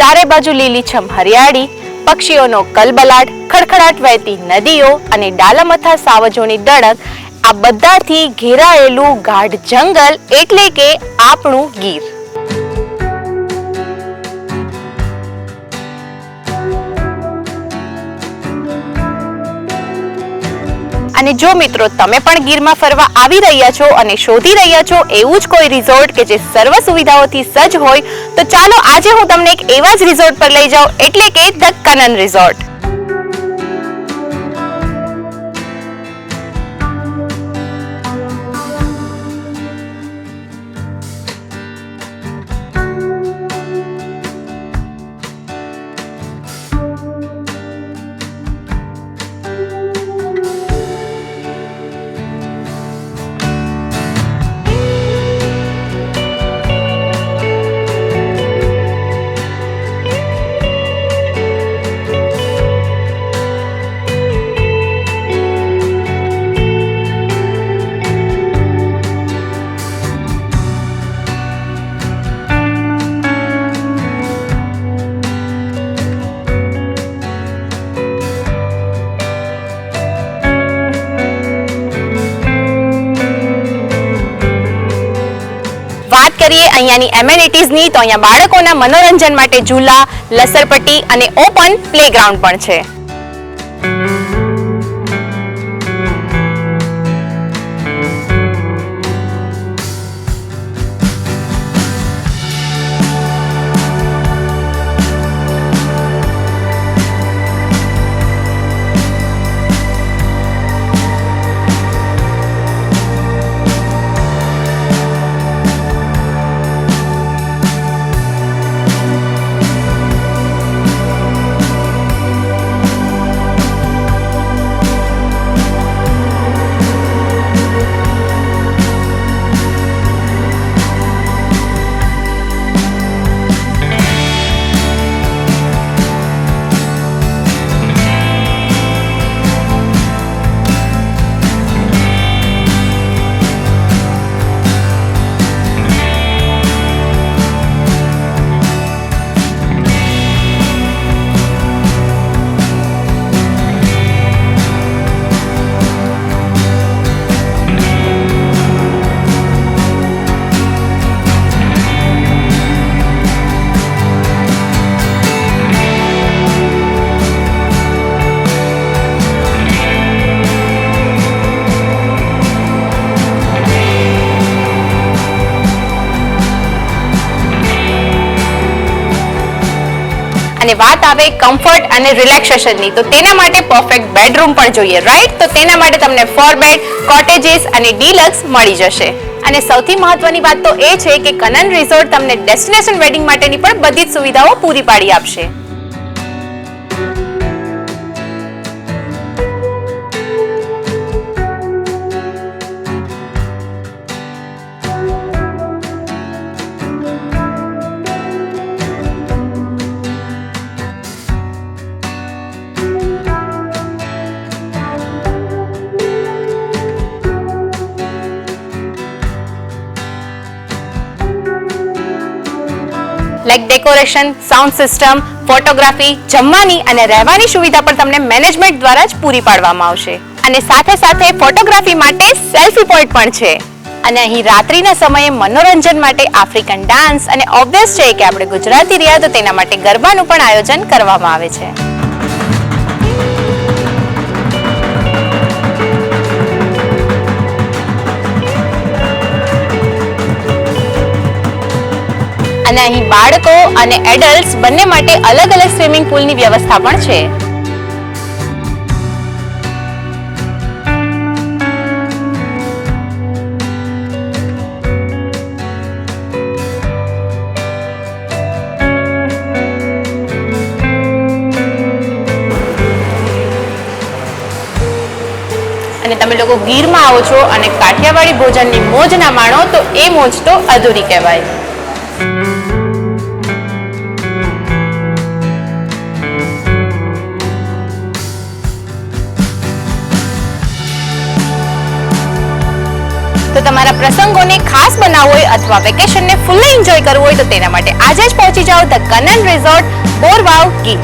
ચારે બાજુ લીલીછમ હરિયાળી, પક્ષીઓનો કલબલાટ, ખડખડાટ વહેતી નદીઓ અને ડાલામથા સાવજોની દડક, આ બધાથી ઘેરાયેલું ગાઢ જંગલ એટલે કે આપણું ગીર. અને જો મિત્રો તમે પણ ગીરમાં ફરવા આવી રહ્યા છો અને શોધી રહ્યા છો એવું જ કોઈ રિઝોર્ટ કે જે સર્વ સુવિધાઓથી સજ્જ હોય, તો ચાલો આજે હું તમને એક એવા જ રિઝોર્ટ પર લઈ જાઉં, એટલે કે ધ કનન રિઝોર્ટ. વાત કરીએ અહીંયાની એમેનિટીઝની, તો અહીંયા બાળકોના મનોરંજન માટે ઝૂલા, લસરપટ્ટી અને ઓપન પ્લેગ્રાઉન્ડ પણ છે. અને વાત આવે કમ્ફર્ટ અને રિલેક્સેશનની, તો તેના માટે પરફેક્ટ બેડરૂમ પણ જોઈએ, રાઈટ? તો તેના માટે તમને 4 બેડ, કોટેજીસ અને ડીલક્સ મળી જશે. અને સૌથી મહત્વની વાત તો એ છે કે કનન રિઝોર્ટ તમને ડેસ્ટિનેશન વેડિંગ માટેની પણ બધી જ સુવિધાઓ પૂરી પાડી આપશે. Like decoration, sound system, photography, જમવાની અને રહેવાની સુવિધા પણ તમને મેનેજમેન્ટ દ્વારા જ પૂરી પાડવામાં આવશે. અને સાથે સાથે ફોટોગ્રાફી માટે સેલ્ફી પોઈન્ટ પણ છે. અને અહીં રાત્રિના સમયે મનોરંજન માટે આફ્રિકન ડાન્સ અને ઓબ્વિયસ છે કે આપણે ગુજરાતી રહ્યા તો તેના માટે ગરબાનું પણ આયોજન કરવામાં આવે છે. અને અહીં બાળકો અને એડલ્ટ્સ બંને માટે અલગ અલગ સ્વિમિંગ પૂલની વ્યવસ્થા પણ છે. અને તમે લોકો ગીરમાં આવો છો અને કાઠિયાવાડી ભોજનની મોજ ના માણો તો એ મોજ તો અધૂરી કહેવાય. તો તમારા પ્રસંગોને ખાસ બનાવવો હોય અથવા વેકેશનને ફૂલ્લી એન્જોય કરવું હોય તો તેના માટે આજે જ પહોંચી જાઓ ધ કનન રિઝોર્ટ બોરવાવ ગીર.